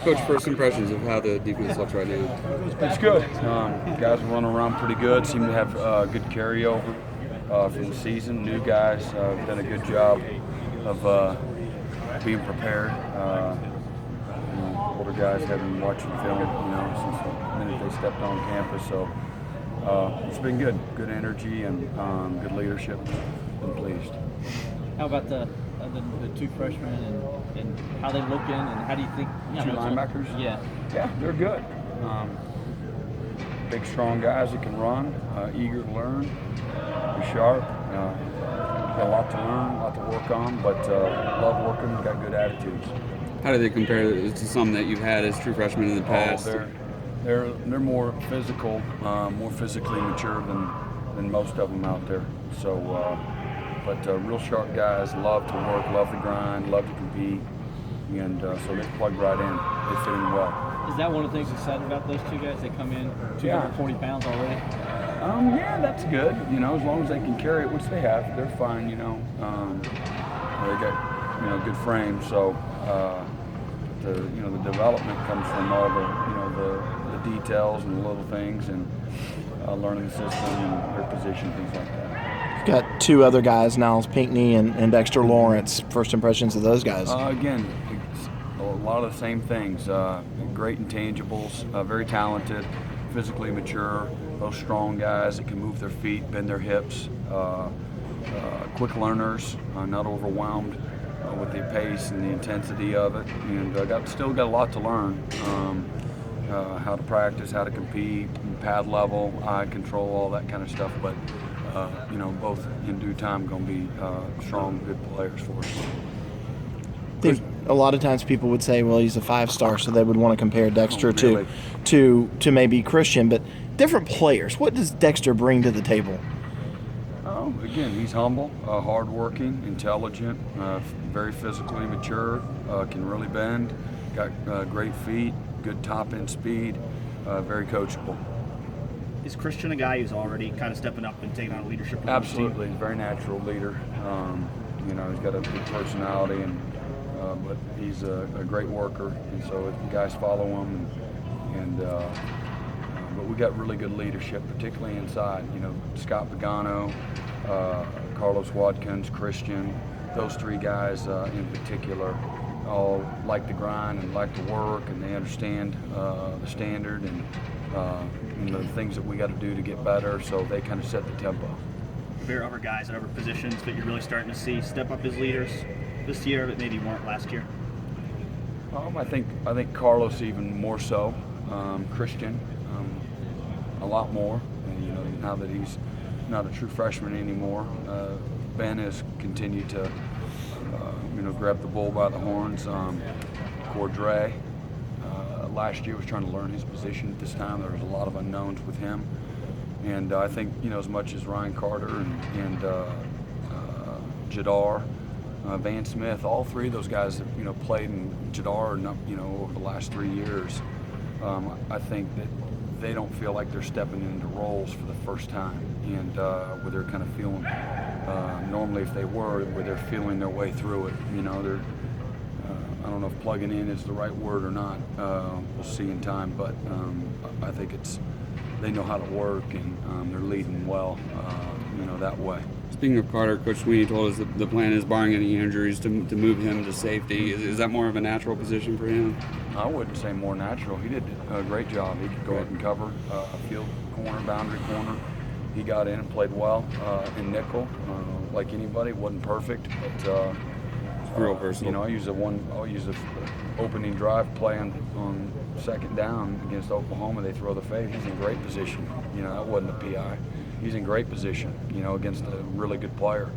Coach, first impressions of how the defense looks right now. It's good. Guys are running around pretty good. Seem to have good carryover from the season. New guys have done a good job of being prepared. Older guys have been watching film, since the minute they stepped on campus. So it's been good. Good energy and good leadership. Been pleased. How about the two freshmen and how they look in, and how do you think? Two linebackers? Yeah, they're good. Big, strong guys that can run, eager to learn, be sharp. Got a lot to learn, a lot to work on, but love working, got good attitudes. How do they compare to some that you've had as true freshmen in the past? They're more physical, more physically mature than most of them out there. So, but real sharp guys, love to work, love to grind, love to compete, and so they plug right in. They fit in well. Is that one of the things exciting about those two guys? They come in 240 pounds already. Yeah, that's good. As long as they can carry it, which they have, they're fine. They got good frames, so the development comes from all the details and the little things and learning the system and their position, things like that. Got two other guys now, Pinckney and Dexter Lawrence. First impressions of those guys? Again, it's a lot of the same things. Great intangibles, very talented, physically mature. Those strong guys that can move their feet, bend their hips, quick learners, not overwhelmed with the pace and the intensity of it, and still got a lot to learn. How to practice, how to compete, pad level, eye control, all that kind of stuff. But both in due time going to be strong, good players for us. I think a lot of times people would say, well, he's a 5-star, so they would want to compare Dexter really? to maybe Christian, but different players. What does Dexter bring to the table? Again, he's humble, hardworking, intelligent, very physically mature, can really bend, got great feet, good top-end speed, very coachable. Is Christian a guy who's already kind of stepping up and taking on a leadership role? Absolutely, very natural leader. He's got a good personality, but he's a great worker, and so the guys follow him. But we got really good leadership, particularly inside. Scott Pagano, Carlos Watkins, Christian, those three guys in particular, all like to grind and like to work, and they understand the standard and the things that we got to do to get better. So they kind of set the tempo. Are there other guys at other positions that you're really starting to see step up as leaders this year that maybe weren't last year? I think Carlos even more so. Christian, a lot more. And, now that he's not a true freshman anymore, Ben has continued to grab the bull by the horns. Cordray last year was trying to learn his position at this time. There was a lot of unknowns with him. And I think, as much as Ryan Carter and Jadar, Van Smith, all three of those guys that, played in Jadar, over the last 3 years, I think that they don't feel like they're stepping into roles for the first time, and where they're kind of feeling, normally if they were, where they're feeling their way through it. They're, I don't know if plugging in is the right word or not. We'll see in time, but I think they know how to work, and they're leading well, that way. Speaking of Carter, Coach Sweeney told us that the plan is, barring any injuries, to move him to safety. Is that more of a natural position for him? I wouldn't say more natural. He did a great job. He could go ahead and cover field corner, boundary corner. He got in and played well in nickel, like anybody. Wasn't perfect, but real versatile. I'll use a opening drive play on second down against Oklahoma. They throw the fade. He's in great position. That wasn't a PI. He's in great position, against a really good player.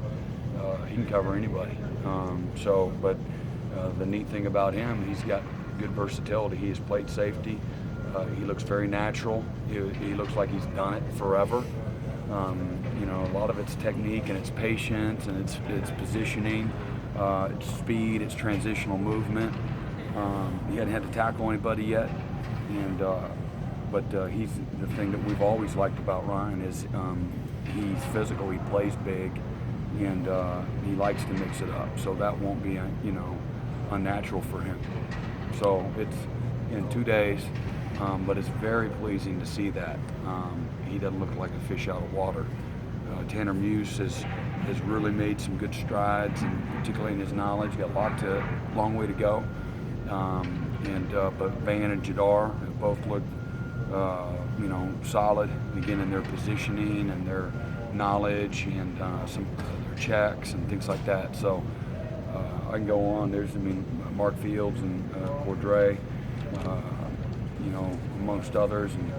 He can cover anybody. But the neat thing about him, he's got good versatility. He has played safety. He looks very natural. He looks like he's done it forever. A lot of it's technique and it's patience and it's positioning, it's speed, it's transitional movement. He hadn't had to tackle anybody yet, but he's the thing that we've always liked about Ryan is he's physical, he plays big, and he likes to mix it up. So that won't be unnatural for him. So in 2 days, but it's very pleasing to see that. He doesn't look like a fish out of water. Tanner Muse has really made some good strides, and particularly in his knowledge. Got a long way to go. But Van and Jadar have both looked, solid again in their positioning and their knowledge and some their checks and things like that. So I can go on. Mark Fields and Cordray, amongst others, and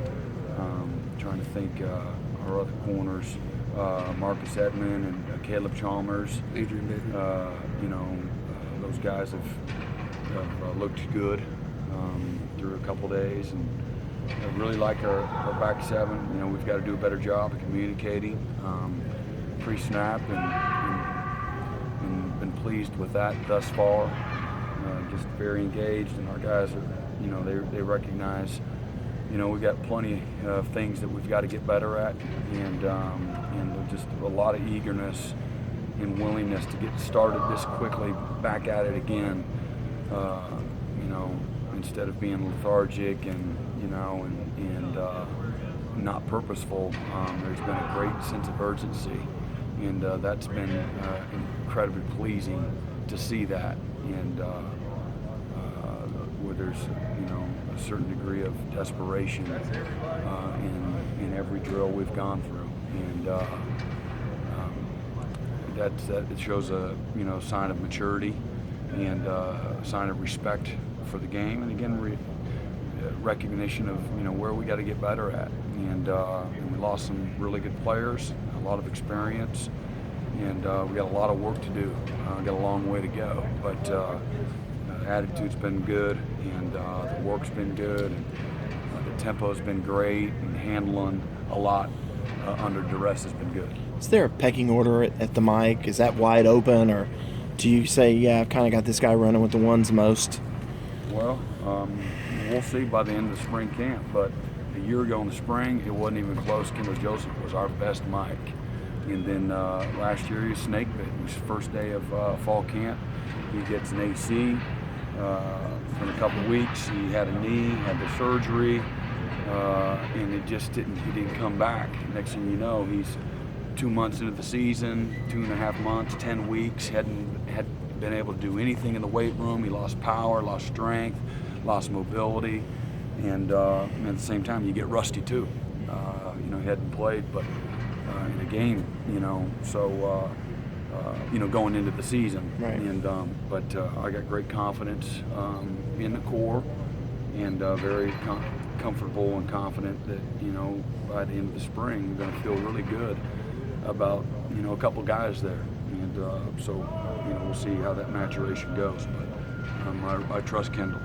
trying to think our other corners, Marcus Edmond and Caleb Chalmers. Adrian Baker. Those guys have looked good through a couple days, and I really like our back seven. We've got to do a better job of communicating pre-snap, and been pleased with that thus far. Just very engaged, and our guys are, they recognize, we've got plenty of things that we've got to get better at, and just a lot of eagerness and willingness to get started this quickly, back at it again. Instead of being lethargic and not purposeful, there's been a great sense of urgency, and that's been incredibly pleasing to see that, and where there's a certain degree of desperation in every drill we've gone through, and that it shows a sign of maturity and a sign of respect for the game, and again recognition of where we got to get better at, and we lost some really good players, a lot of experience, and we got a lot of work to do. Got a long way to go, but attitude's been good, and the work's been good, and the tempo's been great, and handling a lot under duress has been good. Is there a pecking order at the mic? Is that wide open, or do you say, yeah, I've kind of got this guy running with the ones most? Well, we'll see by the end of the spring camp, but a year ago in the spring, it wasn't even close. Kendall Joseph was our best mic. And then last year, he was snake bit. It was the first day of fall camp. He gets an AC for a couple of weeks. He had a knee, had the surgery, and he didn't come back. Next thing you know, he's 2 months into the season, 2.5 months, 10 weeks, hadn't been able to do anything in the weight room. He lost power, lost strength, lost mobility, and at the same time, you get rusty too. He hadn't played, but in a game, so going into the season, right. And but I got great confidence in the core, and very comfortable and confident that by the end of the spring, we're going to feel really good about a couple guys there, and so we'll see how that maturation goes. But I trust Kendall.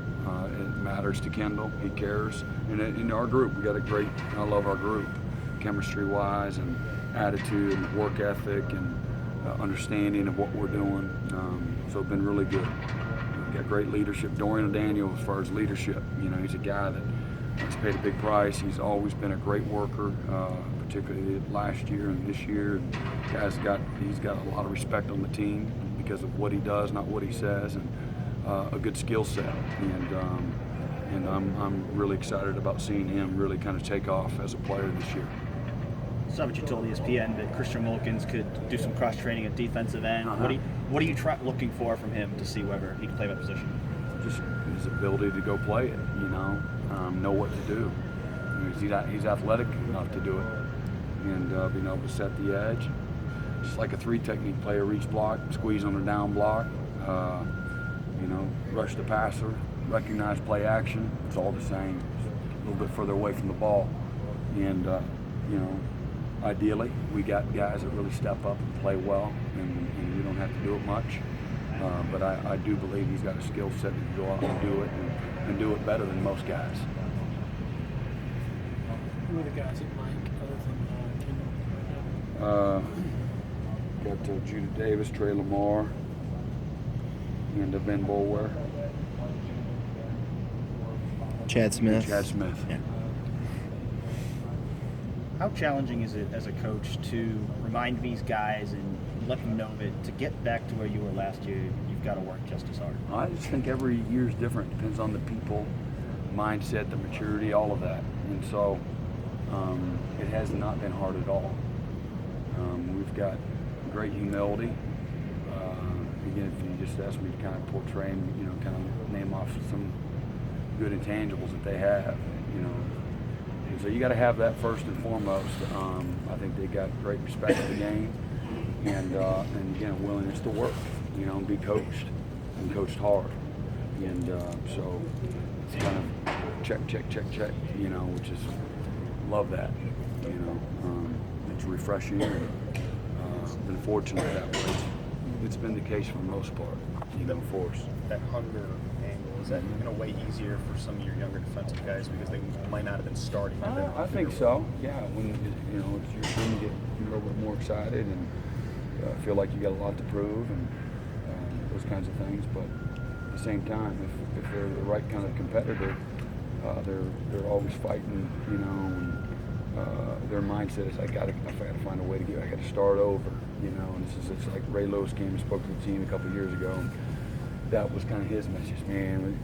It matters to Kendall. He cares. And in our group, we got I love our group, chemistry-wise and attitude and work ethic and understanding of what we're doing. So it's been really good. We've got great leadership. Dorian Daniel, as far as leadership, he's a guy that's paid a big price. He's always been a great worker, particularly last year and this year. And he's got a lot of respect on the team because of what he does, not what he says, and a good skill set. And I'm really excited about seeing him really kind of take off as a player this year. Saw what you told ESPN that Christian Wilkins could do some cross training at defensive end. Uh-huh. What are you looking for from him to see whether he can play that position? Just his ability to go play it, know what to do. He's athletic enough to do it, and being able to set the edge. Just like a 3 technique player, reach block, squeeze on a down block, rush the passer, recognize play action. It's all the same, just a little bit further away from the ball. And, ideally, we got guys that really step up and play well, and we don't have to do it much. But I do believe he's got a skill set to go out and do it, and do it better than most guys. Who are the guys at Mike other than Kendall? Got Judah Davis, Trey Lamar, and Ben Boulware. Chad Smith. Yeah. How challenging is it as a coach to remind these guys and let them know that to get back to where you were last year, you've got to work just as hard? I just think every year is different. Depends on the people mindset, the maturity, all of that. And so it has not been hard at all. We've got great humility. Again, if you just ask me to kind of portray and, you know, kind of name off some good intangibles that they have, you know. And so you got to have that first and foremost. I think they got great respect for the game, and again, a willingness to work, you know, and be coached, and coached hard. And so it's kind of check, you know, which is, love that, you know. It's refreshing, and been fortunate that way. It's been the case for the most part, you know, for us. That hunger angle, is that in a way easier for some of your younger defensive guys because they might not have been starting? I think so. Yeah, when you know it's your team, you get a little bit more excited and feel like you got a lot to prove and those kinds of things. But at the same time, if they're the right kind of competitor, they're always fighting. You know, and their mindset is I got to find a way to I got to start over. You know, and it's like Ray Lewis came and spoke to the team a couple of years ago. And that was kind of his message, man.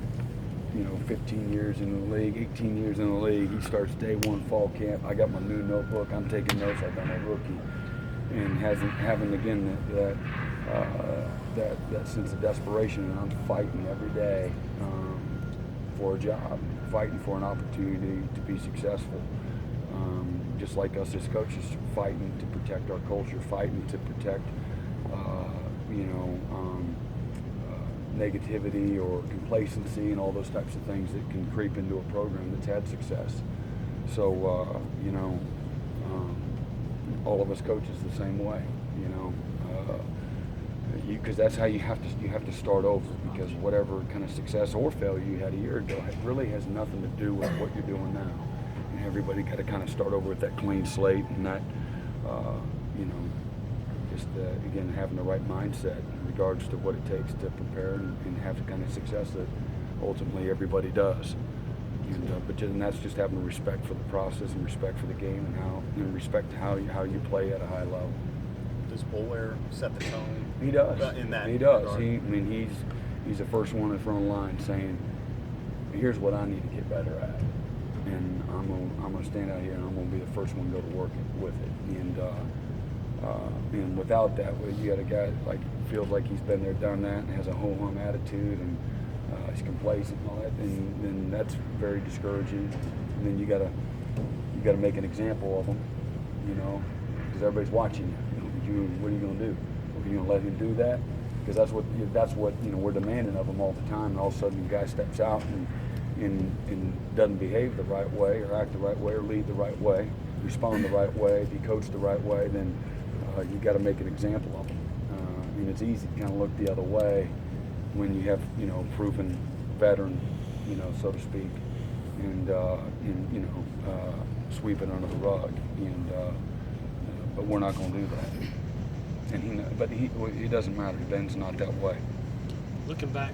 You know, 15 years in the league, 18 years in the league. He starts day one fall camp. I got my new notebook. I'm taking notes. I've done a rookie, and having again that sense of desperation. And I'm fighting every day for a job, fighting for an opportunity to be successful. Just like us as coaches, fighting to protect our culture, fighting to protect, you know. Negativity or complacency and all those types of things that can creep into a program that's had success. So, you know, all of us coaches the same way, you know, because that's how you have to start over, because whatever kind of success or failure you had a year ago, it really has nothing to do with what you're doing now. And everybody got to kind of start over with that clean slate and that, you know, just again having the right mindset in regards to what it takes to prepare and have the kind of success that ultimately everybody does. And that's just having respect for the process and respect for the game and respect how you play at a high level. Does Boulware set the tone? He does. In that he does. regard? He's the first one in the front of the line saying, "Here's what I need to get better at, and I'm gonna stand out here and I'm gonna be the first one to go to work with it." And without that, you got a guy like feels like he's been there, done that, and has a ho-hum attitude, and he's complacent and all that, and that's very discouraging. And then you gotta make an example of him, you know, because everybody's watching you. What are you gonna do? Are you gonna let him do that? Because that's what you know we're demanding of him all the time. And all of a sudden, the guy steps out and doesn't behave the right way, or act the right way, or lead the right way, respond the right way, be coached the right way. Then you got to make an example of him. And it's easy to kind of look the other way when you have, you know, proven veteran, you know, so to speak, and you know, sweep it under the rug. And but we're not going to do that. And it doesn't matter. Ben's not that way. Looking back